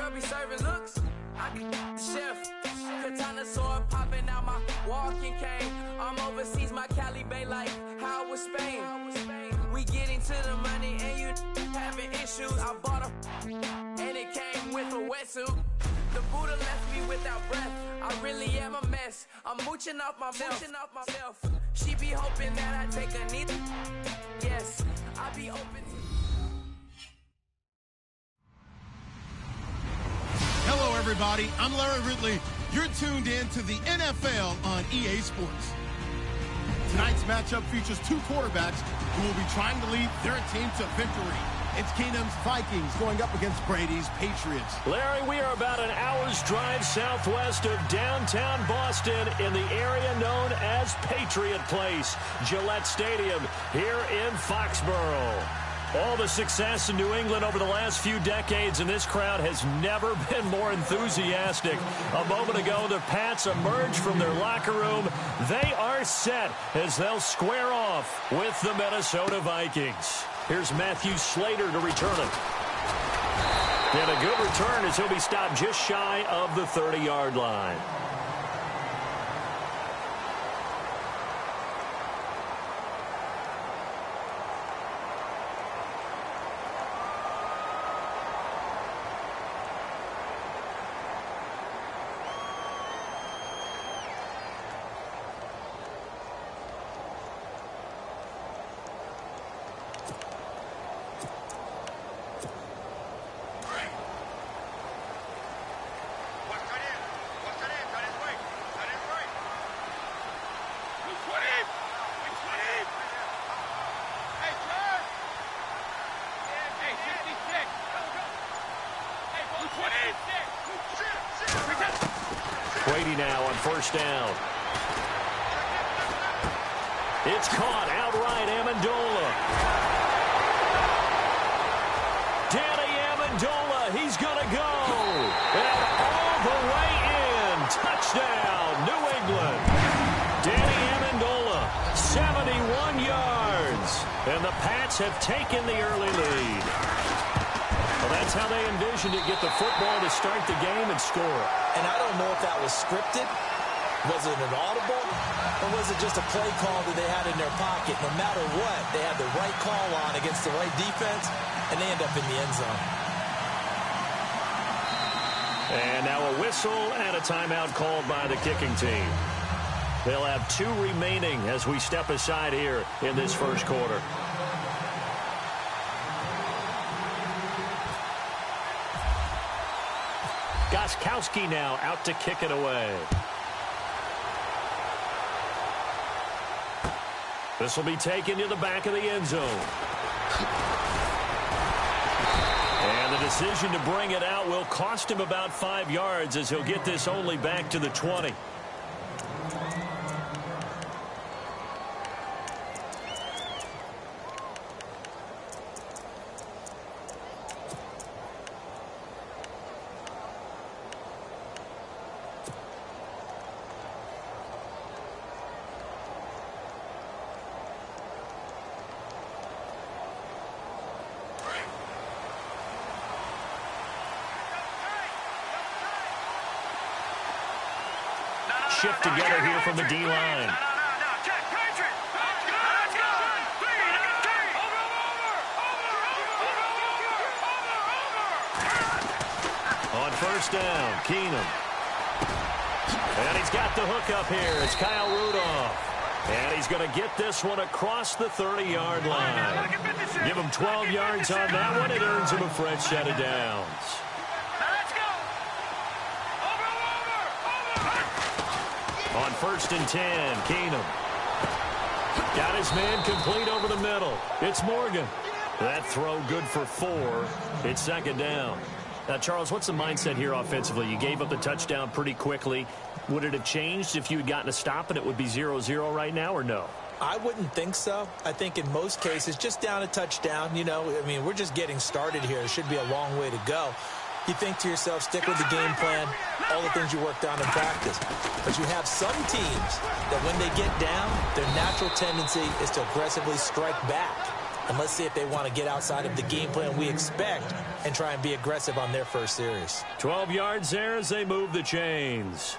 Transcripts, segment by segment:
girl be serving looks. I can the chef. Katana sword popping out my walking cane. I'm overseas, my Cali Bay like how was Spain. We getting to the money and you having issues. I bought a and it came with a wetsuit. The Buddha left me without breath. I really am a mess. I'm mooching off myself. She be hoping that I take a knee. Yes, I be open to. Hello, everybody. I'm Larry Ridley. You're tuned in to the NFL on EA Sports. Tonight's matchup features two quarterbacks who will be trying to lead their team to victory. It's Keenum's Vikings going up against Brady's Patriots. Larry, we are about an hour's drive southwest of downtown Boston in the area known as Patriot Place, Gillette Stadium, here in Foxborough. All the success in New England over the last few decades, and this crowd has never been more enthusiastic. A moment ago, the Pats emerged from their locker room. They are set as they'll square off with the Minnesota Vikings. Here's Matthew Slater to return it. And a good return as he'll be stopped just shy of the 30-yard line. Brady now on first down. It's caught outright, Amendola. Danny Amendola, he's going to go. And all the way in. Touchdown, New England. Danny Amendola, 71 yards. And the Pats have taken the early lead. Well, that's how they envisioned it, get the football to start the game and score. And I don't know if that was scripted. Was it an audible? Or was it just a play call that they had in their pocket? No matter what, they had the right call on against the right defense, and they end up in the end zone. And now a whistle and a timeout called by the kicking team. They'll have 2 remaining as we step aside here in this first quarter. Gostkowski now out to kick it away. This will be taken to the back of the end zone. And the decision to bring it out will cost him about 5 yards as he'll get this only back to the 20. Shift together here from the D-line. On first down, Keenum. And he's got the hook up here. It's Kyle Rudolph. And he's going to get this one across the 30-yard line. Give him 12 yards on that one. It earns him a fresh set of downs. On first and 10, Keenum. Got his man complete over the middle. It's Morgan. That throw good for 4. It's second down. Now, Charles, what's the mindset here offensively? You gave up the touchdown pretty quickly. Would it have changed if you had gotten a stop and it would be 0-0 right now, or no? I wouldn't think so. I think in most cases, just down a touchdown, you know, I mean, we're just getting started here. It should be a long way to go. You think to yourself, stick with the game plan, all the things you worked on in practice. But you have some teams that when they get down, their natural tendency is to aggressively strike back. And let's see if they want to get outside of the game plan we expect and try and be aggressive on their first series. 12 yards there as they move the chains.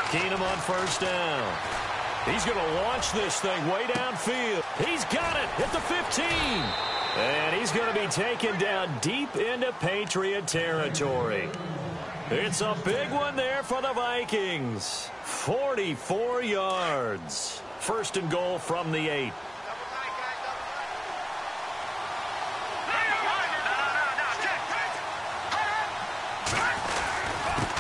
Keenum on first down. He's going to launch this thing way downfield. He's got it at the 15. And he's going to be taken down deep into Patriot territory. It's a big one there for the Vikings. 44 yards. First and goal from the 8.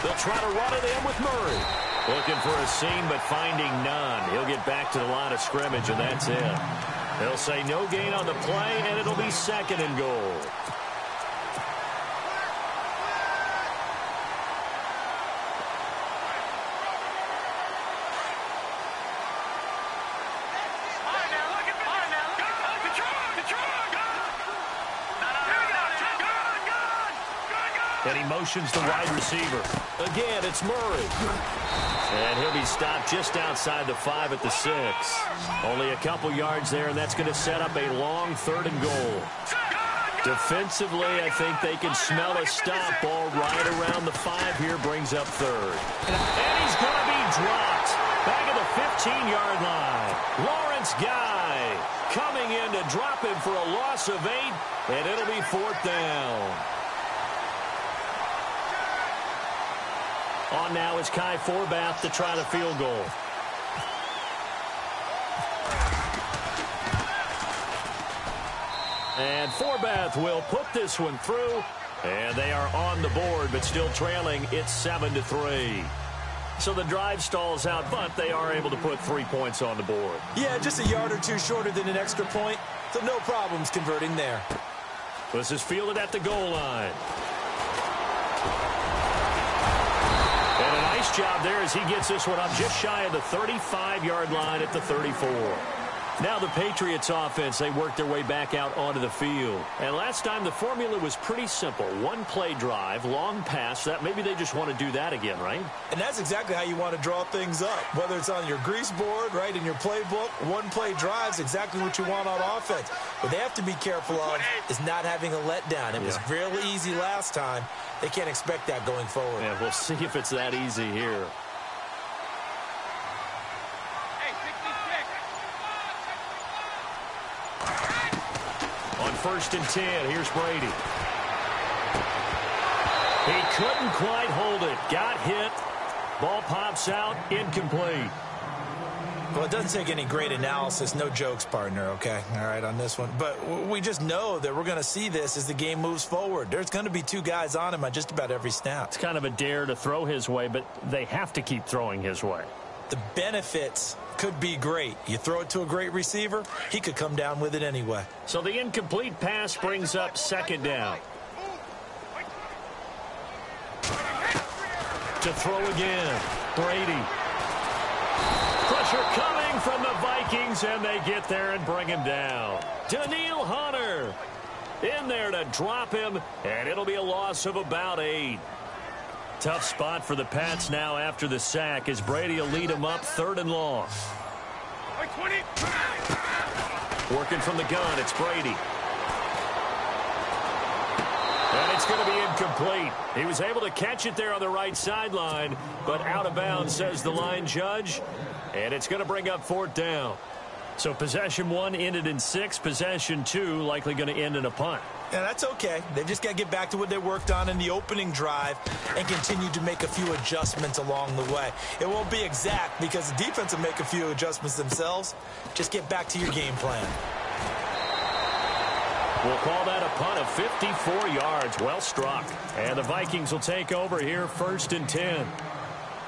They'll try to run it in with Murray. Looking for a seam, but finding none. He'll get back to the line of scrimmage, and that's it. They'll say no gain on the play, and it'll be second and goal. And he motions the wide receiver. Again, it's Murray. And he'll be stopped just outside the 5 at the 6. Only a couple yards there, and that's going to set up a long third and goal. Defensively, I think they can smell a stop. Ball right around the 5 here, brings up third. And he's going to be dropped. Back at the 15-yard line. Lawrence Guy coming in to drop him for a loss of 8, and it'll be fourth down. On now is Kai Forbath to try the field goal. And Forbath will put this one through. And they are on the board, but still trailing. It's 7-3. So the drive stalls out, but they are able to put 3 points on the board. Yeah, just a yard or two shorter than an extra point. So no problems converting there. This is fielded at the goal line. And a nice job there as he gets this one up just shy of the 35-yard line at the 34. Now the Patriots offense, they work their way back out onto the field. And last time the formula was pretty simple. One play drive, long pass. That maybe they just want to do that again, right? And that's exactly how you want to draw things up. Whether it's on your grease board, right, in your playbook, one play drive's exactly what you want on offense. What they have to be careful of is not having a letdown. It was real easy last time. They can't expect that going forward. Yeah, we'll see if it's that easy here. On 1st and 10, here's Brady. He couldn't quite hold it. Got hit. Ball pops out. Incomplete. Well, it doesn't take any great analysis. No jokes, partner, okay? All right, on this one. But we just know that we're going to see this as the game moves forward. There's going to be 2 guys on him on just about every snap. It's kind of a dare to throw his way, but they have to keep throwing his way. The benefits could be great. You throw it to a great receiver, he could come down with it anyway. So the incomplete pass brings up 2nd down. To throw again, Brady. Pressure coming from the Vikings, and they get there and bring him down. Daniil Hunter in there to drop him, and it'll be a loss of about 8. Tough spot for the Pats now after the sack as Brady will lead them up 3rd and long. Working from the gun, it's Brady. And it's going to be incomplete. He was able to catch it there on the right sideline, but out of bounds, says the line judge. And it's going to bring up 4th down. So possession 1 ended in 6. Possession 2 likely going to end in a punt. Yeah, that's okay. They've just got to get back to what they worked on in the opening drive and continue to make a few adjustments along the way. It won't be exact because the defense will make a few adjustments themselves. Just get back to your game plan. We'll call that a punt of 54 yards. Well struck. And the Vikings will take over here 1st and 10.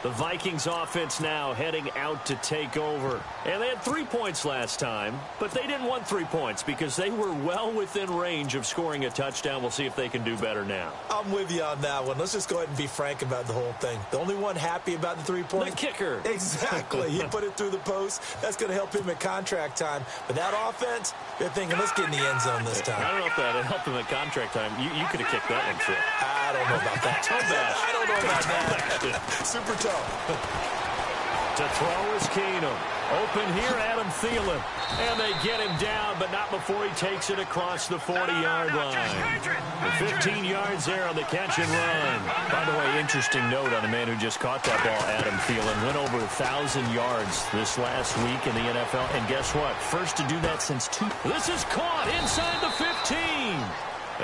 The Vikings offense now heading out to take over. And they had 3 points last time, but they didn't want 3 points because they were well within range of scoring a touchdown. We'll see if they can do better now. I'm with you on that one. Let's just go ahead and be frank about the whole thing. The only one happy about the 3 points? The kicker. Exactly. He put it through the post. That's going to help him at contract time. But that offense, they're thinking, let's get in the end zone this time. I don't know if that helped him at contract time. You could have kicked that one, Phil. I don't know about that. I don't know about that. Super tough. To throw is Keenum. Open here, Adam Thielen. And they get him down, but not before he takes it across the 40-yard line. The 15 yards there on the catch and run. By the way, interesting note on the man who just caught that ball, Adam Thielen. Went over 1,000 yards this last week in the NFL. And guess what? First to do that since This is caught inside the 15.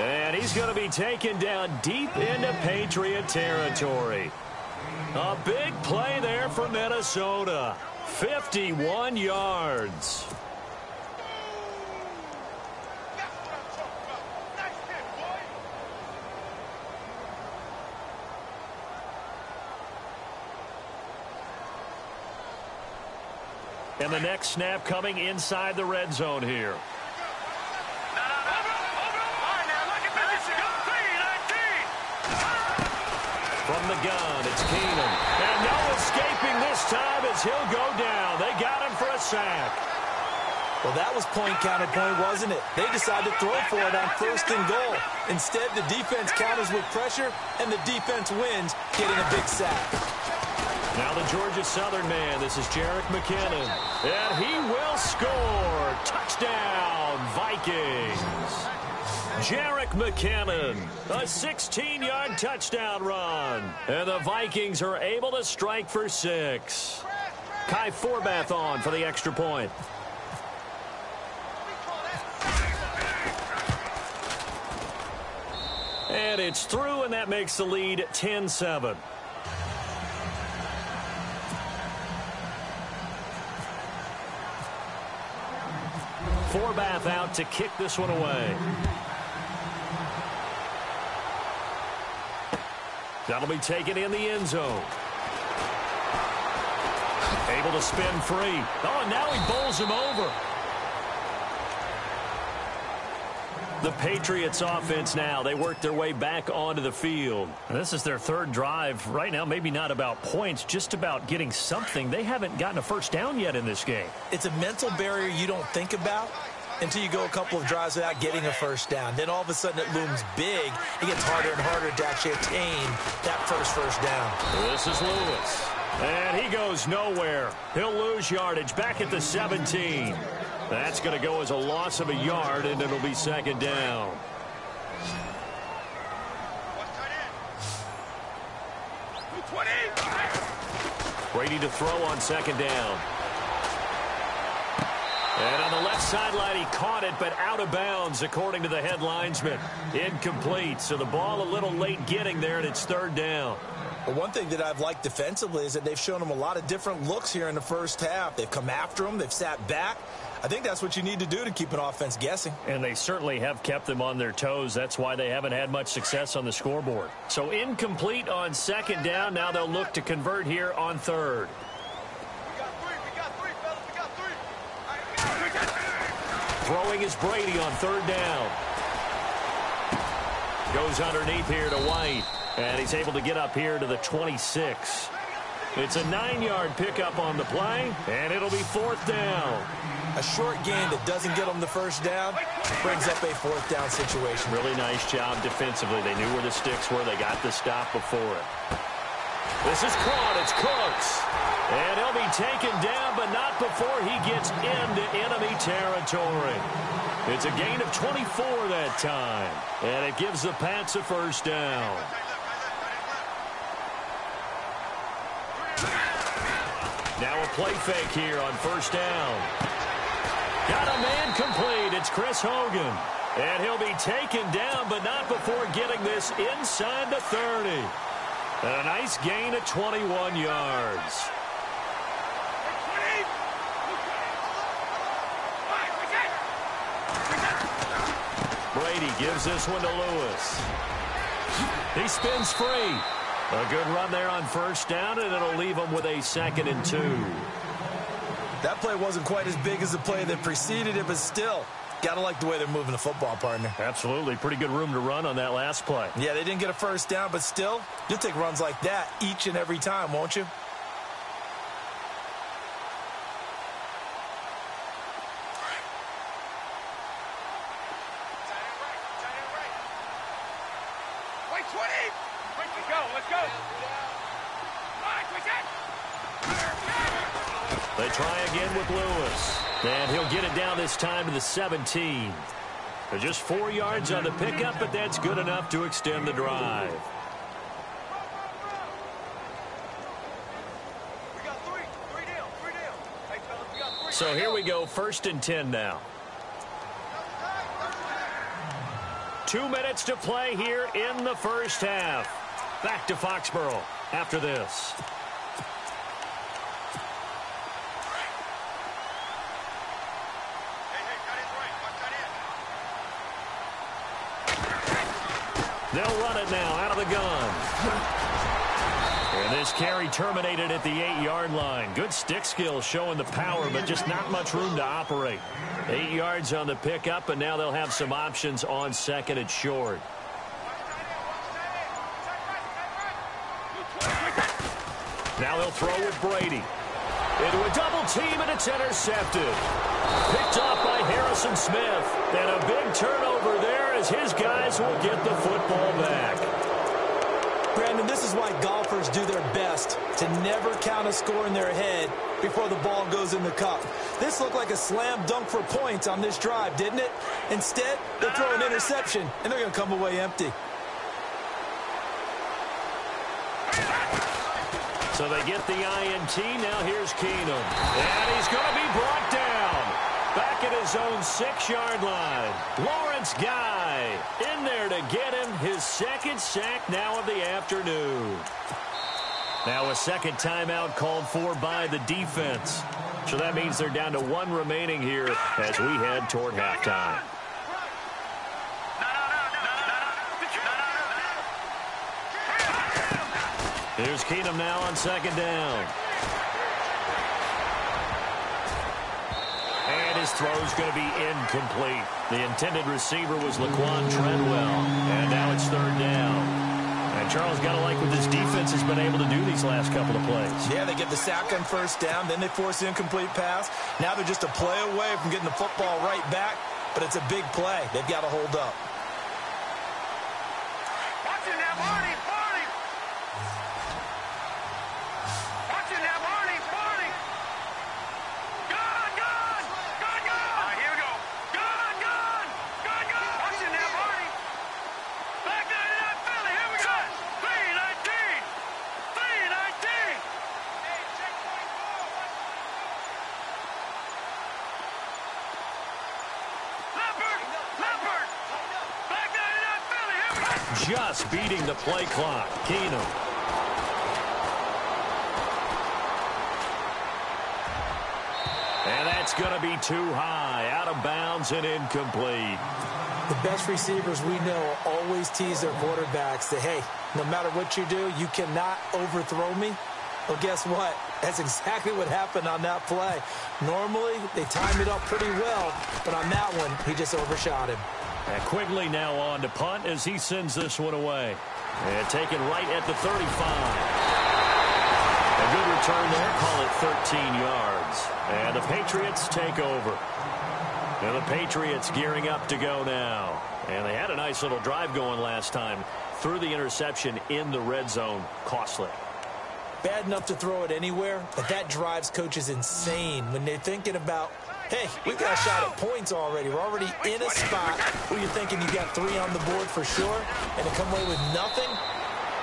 And he's going to be taken down deep into Patriot territory. A big play there for Minnesota. 51 yards. And the next snap coming inside the red zone here. From the gun, it's Keenum. And no escaping this time as he'll go down. They got him for a sack. Well, that was point counterpoint, wasn't it? They decided to throw for it on 1st and goal. Instead, the defense counters with pressure, and the defense wins, getting a big sack. Now the Georgia Southern man. This is Jerick McKinnon. And he will score. Touchdown, Vikings. Jerick McKinnon, a 16-yard touchdown run. And the Vikings are able to strike for 6. Kai Forbath on for the extra point. And it's through, and that makes the lead 10-7. Forbath out to kick this one away. That'll be taken in the end zone. Able to spin free. Oh, and now he bowls him over. The Patriots offense now, they work their way back onto the field. This is their 3rd drive. Right now, maybe not about points, just about getting something. They haven't gotten a first down yet in this game. It's a mental barrier you don't think about until you go a couple of drives without getting a first down. Then all of a sudden it looms big. It gets harder and harder to actually attain that first down. This is Lewis. And he goes nowhere. He'll lose yardage back at the 17. That's going to go as a loss of a yard, and it'll be 2nd down. Brady to throw on 2nd down. And on the left sideline, he caught it, but out of bounds, according to the head linesman. Incomplete, so the ball a little late getting there, and it's 3rd down. Well, one thing that I've liked defensively is that they've shown him a lot of different looks here in the first half. They've come after him. They've sat back. I think that's what you need to do to keep an offense guessing. And they certainly have kept them on their toes. That's why they haven't had much success on the scoreboard. So incomplete on 2nd down. Now they'll look to convert here on 3rd. Throwing is Brady on 3rd down. Goes underneath here to White. And he's able to get up here to the 26. It's a 9-yard pickup on the play, and it'll be 4th down. A short gain that doesn't get them the first down brings up a 4th down situation. Really nice job defensively. They knew where the sticks were. They got the stop before it. This is caught. It's Cooks. And he'll be taken down, but not before he gets into enemy territory. It's a gain of 24 that time. And it gives the Pats a first down. Now a play fake here on 1st down. Got a man complete. It's Chris Hogan. And he'll be taken down, but not before getting this inside the 30. And a nice gain of 21 yards. Brady gives this one to Lewis. He spins free. A good run there on first down, and it'll leave them with a 2nd and 2. That play wasn't quite as big as the play that preceded it, but still, got to like the way they're moving the football, partner. Absolutely. Pretty good room to run on that last play. Yeah, they didn't get a first down, but still, you'll take runs like that each and every time, won't you? They try again with Lewis. And he'll get it down this time to the 17. They're just 4 yards on the pickup, but that's good enough to extend the drive. So here we go, 1st and 10 now. 2 minutes to play here in the first half. Back to Foxborough after this. They'll run it now out of the gun. And this carry terminated at the 8-yard line. Good stick skill showing the power, but just not much room to operate. 8 yards on the pickup, and now they'll have some options on 2nd and short. Now they'll throw with Brady. Into a double team, and it's intercepted. Picked off by Harrison Smith. And a big turnover there as his guys will get the football back. Brandon, this is why golfers do their best to never count a score in their head before the ball goes in the cup. This looked like a slam dunk for points on this drive, didn't it? Instead, they'll throw an interception, and they're going to come away empty. So they get the INT. Now here's Keenum. And he's going to be brought down. Back at his own 6-yard line. Lawrence Guy in there to get him his 2nd sack now of the afternoon. Now a 2nd timeout called for by the defense. So that means they're down to 1 remaining here as we head toward halftime. Here's Keenum now on 2nd down. And his throw's going to be incomplete. The intended receiver was Laquan Treadwell. And now it's 3rd down. And Charles got to like what this defense has been able to do these last couple of plays. Yeah, they get the sack on 1st down. Then they force the incomplete pass. Now they're just a play away from getting the football right back. But it's a big play. They've got to hold up. Just beating the play clock. Keenum. And that's going to be too high. Out of bounds and incomplete. The best receivers we know always tease their quarterbacks that, hey, no matter what you do, you cannot overthrow me. Well, guess what? That's exactly what happened on that play. Normally, they time it up pretty well, but on that one, he just overshot him. And Quigley now on to punt as he sends this one away. And taken right at the 35. A good return there. Call it 13 yards. And the Patriots take over. And the Patriots gearing up to go now. And they had a nice little drive going last time. Threw the interception in the red zone. Costly. Bad enough to throw it anywhere, but that drives coaches insane when they're thinking about, hey, we've got a shot at points already. We're already in a spot where you're thinking you got 3 on the board for sure, and to come away with nothing,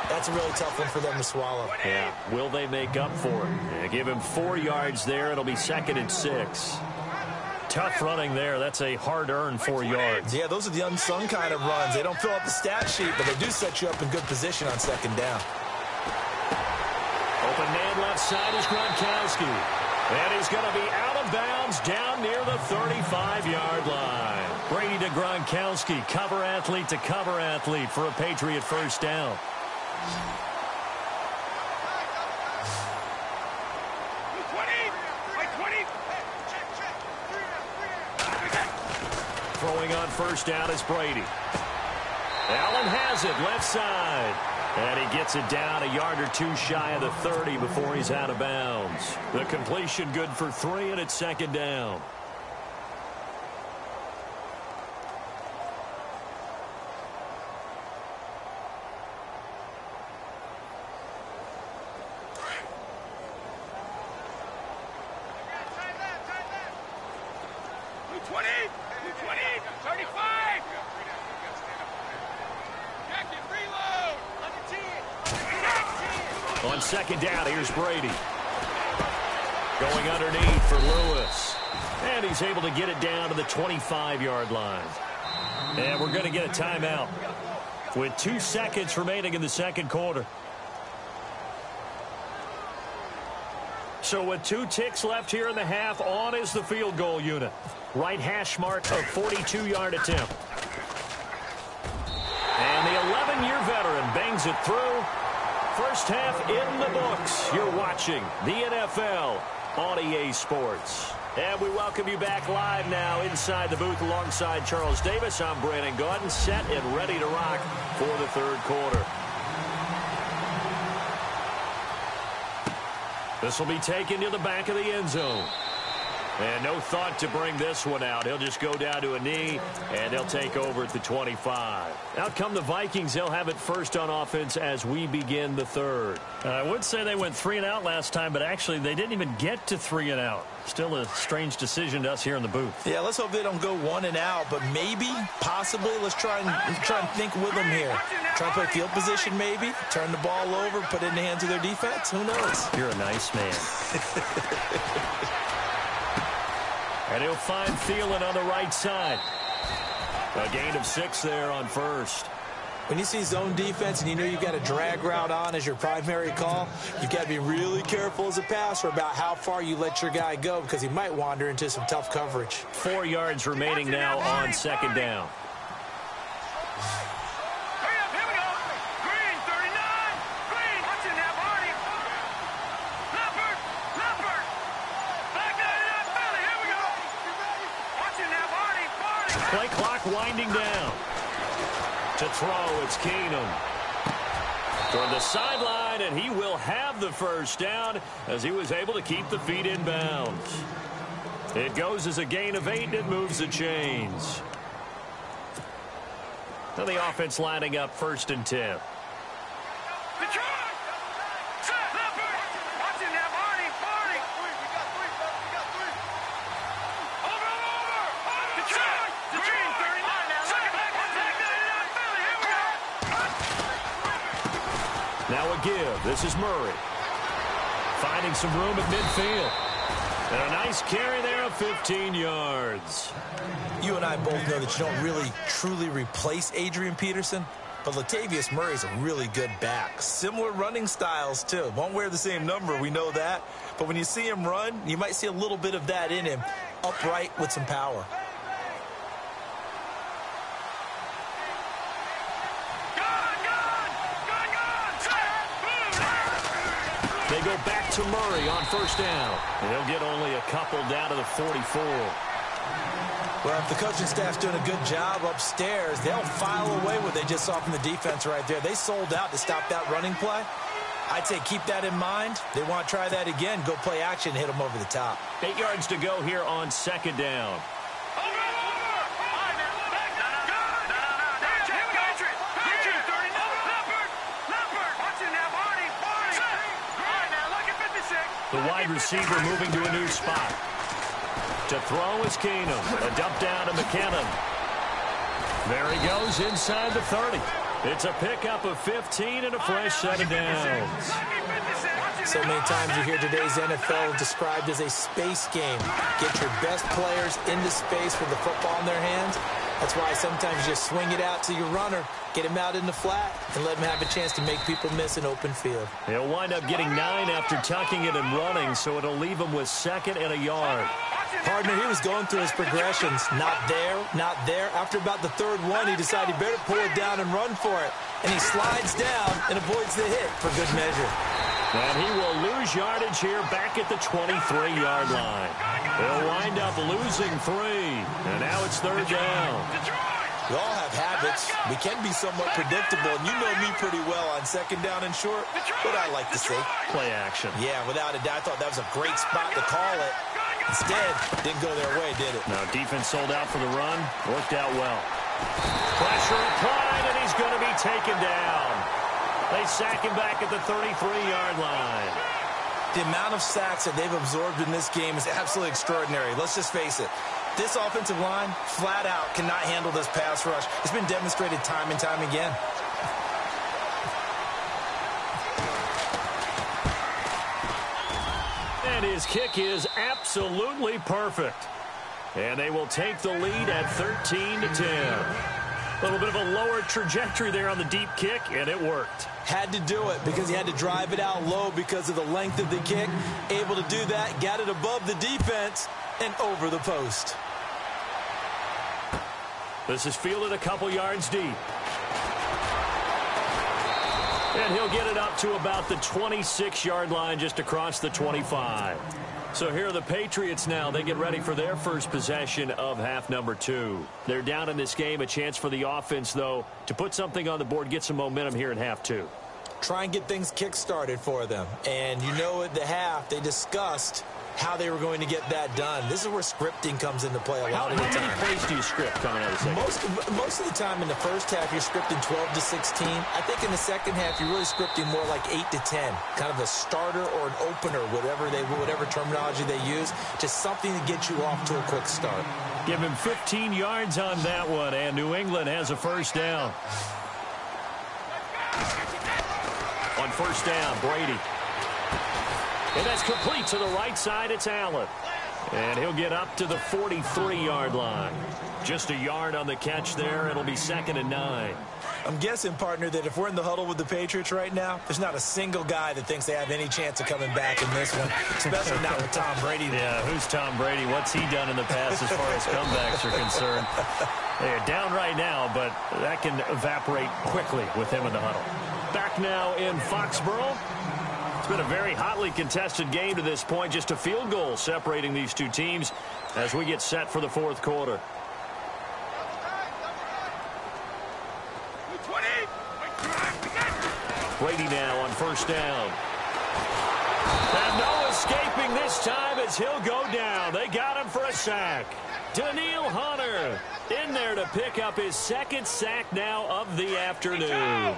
that's a really tough one for them to swallow. Yeah, will they make up for it? Yeah, give him 4 yards there. It'll be 2nd and 6. Tough running there. That's a hard-earned 4 yards. Yeah, those are the unsung kind of runs. They don't fill up the stat sheet, but they do set you up in good position on 2nd down. Open man left side is Gronkowski. And he's going to be out of bounds down near the 35-yard line. Brady to Gronkowski. Cover athlete to cover athlete for a Patriot first down. Throwing on first down is Brady. Allen has it left side. And he gets it down a yard or two shy of the 30 before he's out of bounds. The completion good for 3, and it's second down. On second down, here's Brady. Going underneath for Lewis. And he's able to get it down to the 25-yard line. And we're going to get a timeout with 2 seconds remaining in the second quarter. So with 2 ticks left here in the half, on is the field goal unit. Right hash mark of 42-yard attempt. And the 11-year veteran bangs it through. First half in the books. You're watching the NFL on EA Sports. And we welcome you back live now inside the booth alongside Charles Davis. I'm Brandon Gaudin, set and ready to rock for the third quarter. This will be taken to the back of the end zone. And no thought to bring this one out. He'll just go down to a knee, and they'll take over at the 25. Out come the Vikings. They'll have it first on offense as we begin the third. I would say they went 3 and out last time, but actually they didn't even get to 3 and out. Still a strange decision to us here in the booth. Yeah, let's hope they don't go 1 and out, but maybe, possibly, let's try and think with them here. Try and play field position maybe, turn the ball over, put it in the hands of their defense. Who knows? You're a nice man. And he'll find Thielen on the right side. A gain of 6 there on first. When you see zone defense and you know you've got a drag route on as your primary call, you've got to be really careful as a passer about how far you let your guy go because he might wander into some tough coverage. 4 yards remaining now on second down. Play clock winding down. To throw, it's Keenum. Toward the sideline, and he will have the first down as he was able to keep the feet in bounds. It goes as a gain of 8, and it moves the chains. Now the offense lining up first and 10. Now a give. This is Murray. Finding some room at midfield. And a nice carry there of 15 yards. You and I both know that you don't really truly replace Adrian Peterson, but Latavius Murray's a really good back. Similar running styles, too. Won't wear the same number, we know that. But when you see him run, you might see a little bit of that in him. Upright with some power. They go back to Murray on first down. And he'll get only a couple down to the 44. Well, if the coaching staff's doing a good job upstairs, they'll file away what they just saw from the defense right there. They sold out to stop that running play. I'd say keep that in mind. They want to try that again. Go play action, hit them over the top. 8 yards to go here on second down. The wide receiver moving to a new spot. To throw is Keenum. A dump down to McKinnon. There he goes inside the 30. It's a pickup of 15 and a fresh set of downs. So many times you hear today's NFL described as a space game. Get your best players into space with the football in their hands. That's why sometimes you just swing it out to your runner, get him out in the flat, and let him have a chance to make people miss an open field. He'll wind up getting 9 after tucking it and running, so it'll leave him with 2nd and a yard. Partner, he was going through his progressions. Not there, not there. After about the 3rd one, he decided he better pull it down and run for it. And he slides down and avoids the hit for good measure. And he will lose lose yardage here back at the 23-yard line. They'll wind up losing 3. And now it's third down. We all have habits. We can be somewhat predictable, and you know me pretty well on second down and short. What I like to say. Play action. Yeah, without a doubt. I thought that was a great spot to call it. Instead, didn't go their way, did it? Now, defense sold out for the run. Worked out well. Pressure applied, and he's going to be taken down. They sack him back at the 33-yard line. The amount of sacks that they've absorbed in this game is absolutely extraordinary. Let's just face it. This offensive line, flat out, cannot handle this pass rush. It's been demonstrated time and time again. And his kick is absolutely perfect. And they will take the lead at 13-10. A little bit of a lower trajectory there on the deep kick, and it worked. Had to do it because he had to drive it out low because of the length of the kick. Able to do that, got it above the defense and over the post. This is fielded a couple yards deep. And he'll get it up to about the 26-yard line just across the 25. So here are the Patriots now. They get ready for their first possession of half number 2. They're down in this game. A chance for the offense, though, to put something on the board, get some momentum here in half 2. Try and get things kick-started for them. And you know at the half, they discussed how they were going to get that done. This is where scripting comes into play a lot of the time. How many plays do you script coming out of the second? Most of the time in the first half, you're scripting 12 to 16. I think in the second half, you're really scripting more like 8 to 10. Kind of a starter or an opener, whatever terminology they use. Just something to get you off to a quick start. Give him 15 yards on that one, and New England has a first down. On first down, Brady. And that's complete to the right side. It's Allen. And he'll get up to the 43-yard line. Just a yard on the catch there. It'll be 2nd and 9. I'm guessing, partner, that if we're in the huddle with the Patriots right now, there's not a single guy that thinks they have any chance of coming back in this one, especially not with Tom Brady. Yeah, who's Tom Brady? What's he done in the past as far as comebacks are concerned? They're down right now, but that can evaporate quickly with him in the huddle. Back now in Foxborough. It's been a very hotly contested game to this point. Just a field goal separating these two teams as we get set for the fourth quarter. Brady now on first down. And no escaping this time as he'll go down. They got him for a sack. Daniil Hunter in there to pick up his 2nd sack now of the afternoon.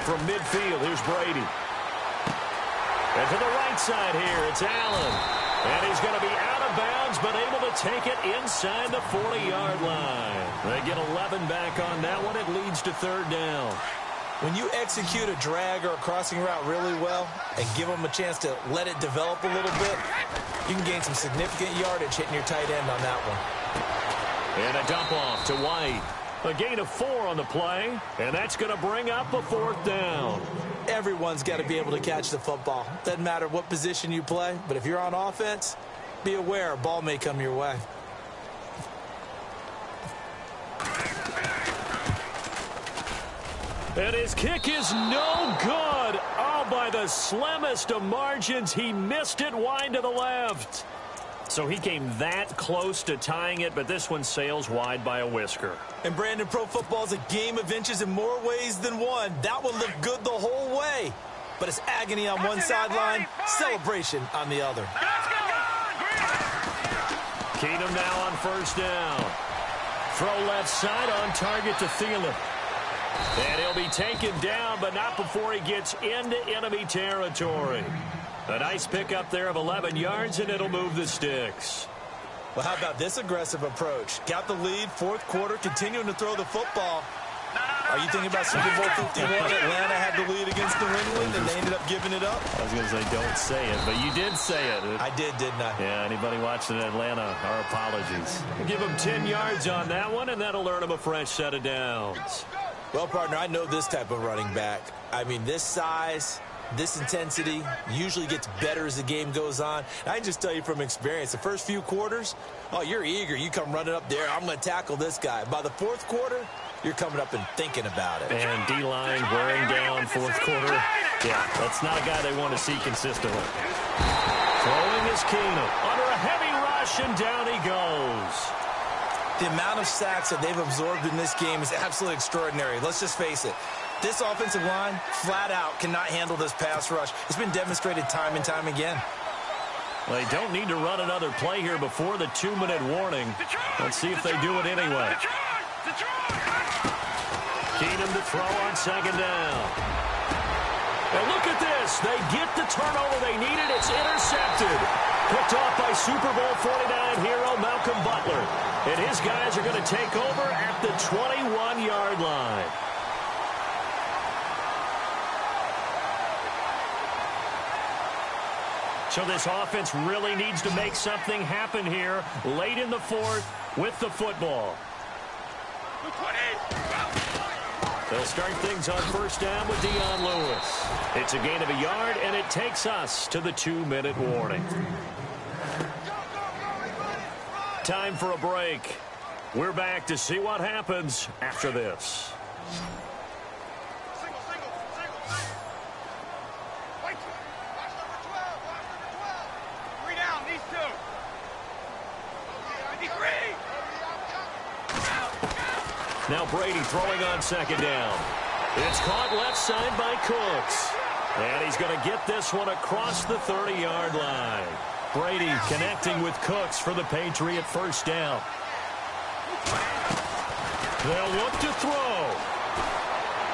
From midfield, here's Brady. And to the right side here, it's Allen. And he's going to be out of bounds, but able to take it inside the 40-yard line. They get 11 back on that one. It leads to third down. When you execute a drag or a crossing route really well and give them a chance to let it develop a little bit, you can gain some significant yardage hitting your tight end on that one. And a dump off to White. A gain of 4 on the play, and that's going to bring up a 4th down. Everyone's got to be able to catch the football. Doesn't matter what position you play, but if you're on offense, be aware a ball may come your way. And his kick is no good. Oh, by the slimmest of margins, he missed it wide to the left. So he came that close to tying it, but this one sails wide by a whisker. And Brandon, pro football is a game of inches in more ways than one. That one looked good the whole way. But it's agony on one sideline, celebration on the other. Keenum now on first down. Throw left side on target to Thielen. And he'll be taken down, but not before he gets into enemy territory. A nice pickup there of 11 yards, and it'll move the sticks. Well, how about this aggressive approach? Got the lead, fourth quarter, continuing to throw the football. Are you thinking about Super Bowl 51? Atlanta had the lead against New England, and they ended up giving it up? I was going to say, don't say it, but you did say it. I did, didn't I? Yeah, anybody watching Atlanta, our apologies. We'll give them 10 yards on that one, and that'll earn them a fresh set of downs. Well, partner, I know this type of running back. I mean, this size, This intensity usually gets better as the game goes on. And I can just tell you from experience, the first few quarters, oh, you're eager. You come running up there, I'm going to tackle this guy. By the fourth quarter, you're coming up and thinking about it. And D-line wearing down fourth quarter. Yeah, that's not a guy they want to see consistently. Throwing is Keenum. Under a heavy rush, and down he goes. The amount of sacks that they've absorbed in this game is absolutely extraordinary. Let's just face it. This offensive line, flat out, cannot handle this pass rush. It's been demonstrated time and time again. Well, they don't need to run another play here before the 2-minute warning. Let's see if they do it anyway. Keenum to throw on second down. And look at this. They get the turnover they needed. It's intercepted. Picked off by Super Bowl 49 hero Malcolm Butler. And his guys are going to take over at the 21-yard line. So this offense really needs to make something happen here late in the fourth with the football. They'll start things on first down with Dion Lewis. It's a gain of a yard, and it takes us to the 2-minute warning. Time for a break. We're back to see what happens after this. Now Brady throwing on second down. It's caught left side by Cooks. And he's going to get this one across the 30-yard line. Brady connecting with Cooks for the Patriot first down. They'll look to throw.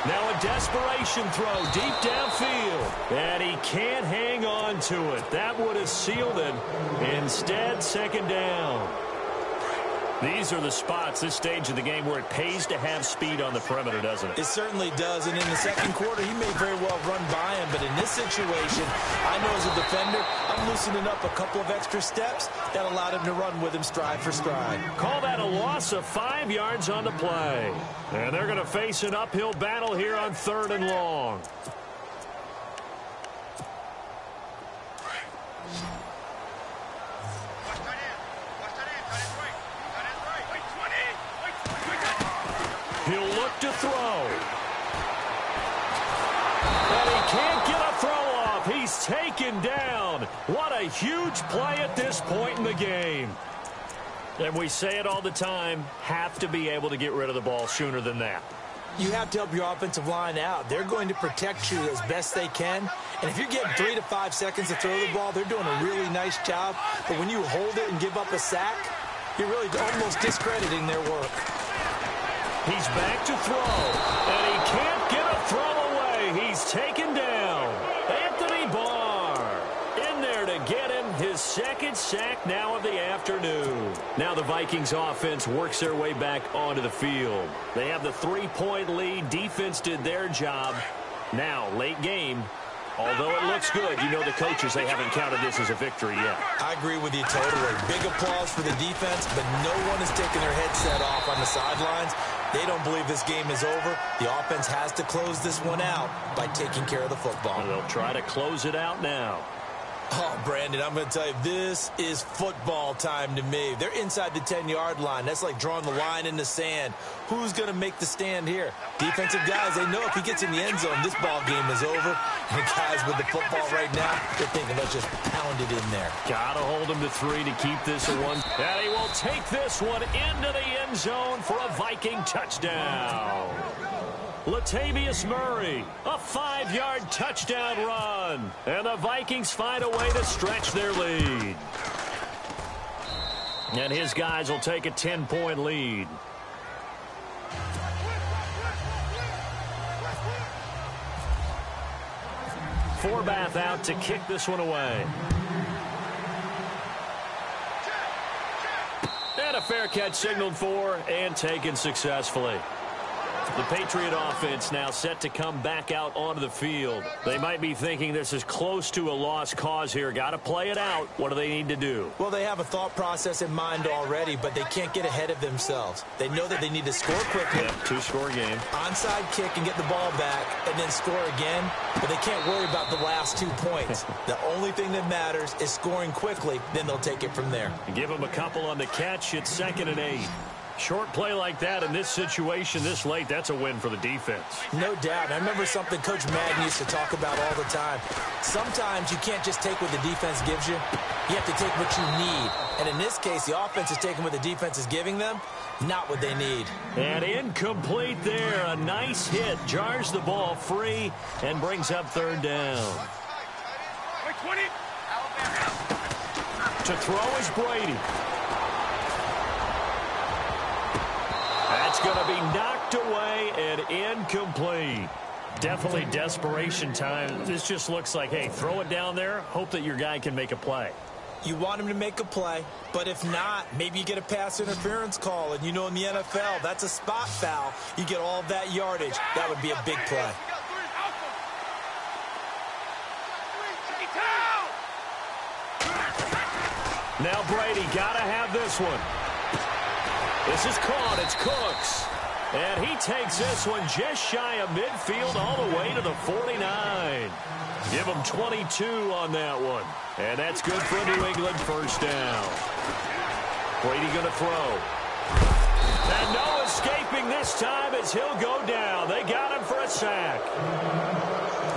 Now a desperation throw deep downfield. And he can't hang on to it. That would have sealed it. Instead, second down. These are the spots, this stage of the game, where it pays to have speed on the perimeter, doesn't it? It certainly does. And in the second quarter, he may very well run by him. But in this situation, I know as a defender, I'm loosening up a couple of extra steps that allowed him to run with him stride for stride. Call that a loss of 5 yards on the play. And they're going to face an uphill battle here on 3rd and long. He'll look to throw. And he can't get a throw off. He's taken down. What a huge play at this point in the game. And we say it all the time, have to be able to get rid of the ball sooner than that. You have to help your offensive line out. They're going to protect you as best they can. And if you're getting 3 to 5 seconds to throw the ball, they're doing a really nice job. But when you hold it and give up a sack, you're really almost discrediting their work. He's back to throw, and he can't get a throw away. He's taken down. Anthony Barr in there to get him his second sack now of the afternoon. Now the Vikings offense works their way back onto the field. They have the 3-point lead. Defense did their job. Now, late game. Although it looks good, you know the coaches, they haven't counted this as a victory yet. I agree with you totally. Big applause for the defense, but no one is taking their headset off on the sidelines. They don't believe this game is over. The offense has to close this one out by taking care of the football. And they'll try to close it out now. Oh, Brandon, I'm going to tell you, this is football time to me. They're inside the 10-yard line. That's like drawing the line in the sand. Who's going to make the stand here? Defensive guys, they know if he gets in the end zone, this ball game is over. And the guys with the football right now, they're thinking, let's just pound it in there. Got to hold him to 3 to keep this a 1. And he will take this one into the end zone for a Viking touchdown. Latavius Murray, a 5-yard touchdown run. And the Vikings find a way to stretch their lead. And his guys will take a 10-point lead. Forbath out to kick this one away. And a fair catch signaled for and taken successfully. The Patriot offense now set to come back out onto the field. They might be thinking this is close to a lost cause here. Got to play it out. What do they need to do? Well, they have a thought process in mind already, but they can't get ahead of themselves. They know that they need to score quickly. Yep, two-score game. Onside kick and get the ball back and then score again, but they can't worry about the last 2 points. The only thing that matters is scoring quickly, then they'll take it from there. Give them a couple on the catch. It's 2nd and 8. Short play like that in this situation this late, that's a win for the defense. No doubt. I remember something Coach Madden used to talk about all the time. Sometimes you can't just take what the defense gives you. You have to take what you need. And in this case, the offense is taking what the defense is giving them, not what they need. And incomplete there. A nice hit. Jars the ball free and brings up 3rd down. To throw is Brady. That's going to be knocked away and incomplete. Definitely desperation time. This just looks like, hey, throw it down there, hope that your guy can make a play. You want him to make a play, but if not, maybe you get a pass interference call, and you know in the NFL, that's a spot foul. You get all of that yardage. That would be a big play. Now Brady got to have this one. This is caught. It's Cooks. And he takes this one just shy of midfield all the way to the 49. Give him 22 on that one. And that's good for New England 1st down. Brady going to throw. And no escaping this time as he'll go down. They got him for a sack.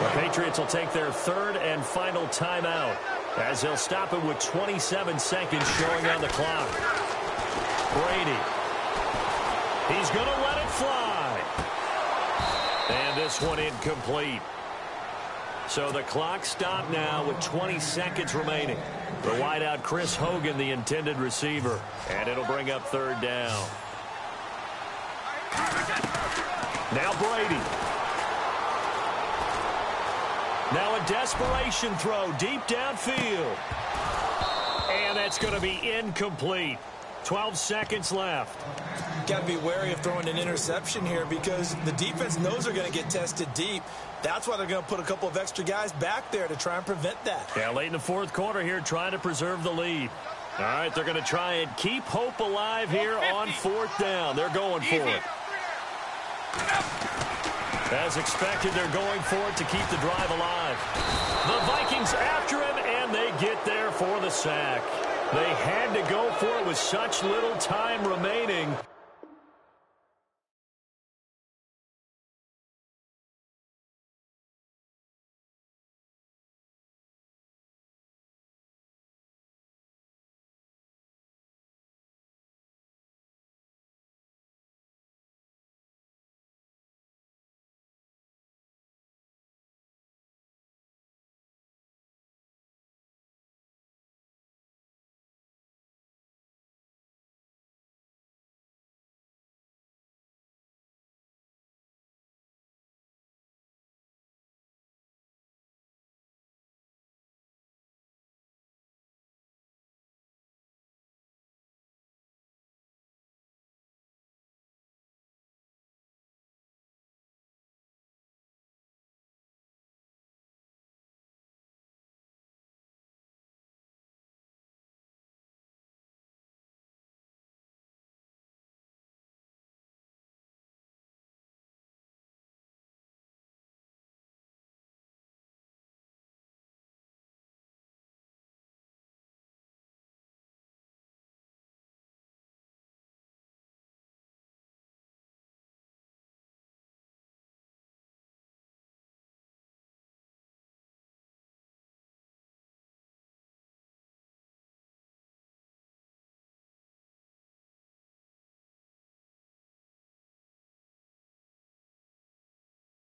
The Patriots will take their 3rd and final timeout as they'll stop it with 27 seconds showing on the clock. Brady. He's going to let it fly. And this one incomplete. So the clock stopped now with 20 seconds remaining. The wideout Chris Hogan, the intended receiver. And it'll bring up 3rd down. Now Brady. Now a desperation throw deep downfield. And that's going to be incomplete. 12 seconds left. Got to be wary of throwing an interception here because the defense knows they're going to get tested deep. That's why they're going to put a couple of extra guys back there to try and prevent that. Yeah, late in the 4th quarter here, trying to preserve the lead. All right, they're going to try and keep hope alive here on 4th down. They're going for it. As expected, they're going for it to keep the drive alive. The Vikings after him, and they get there for the sack. They had to go for it with such little time remaining.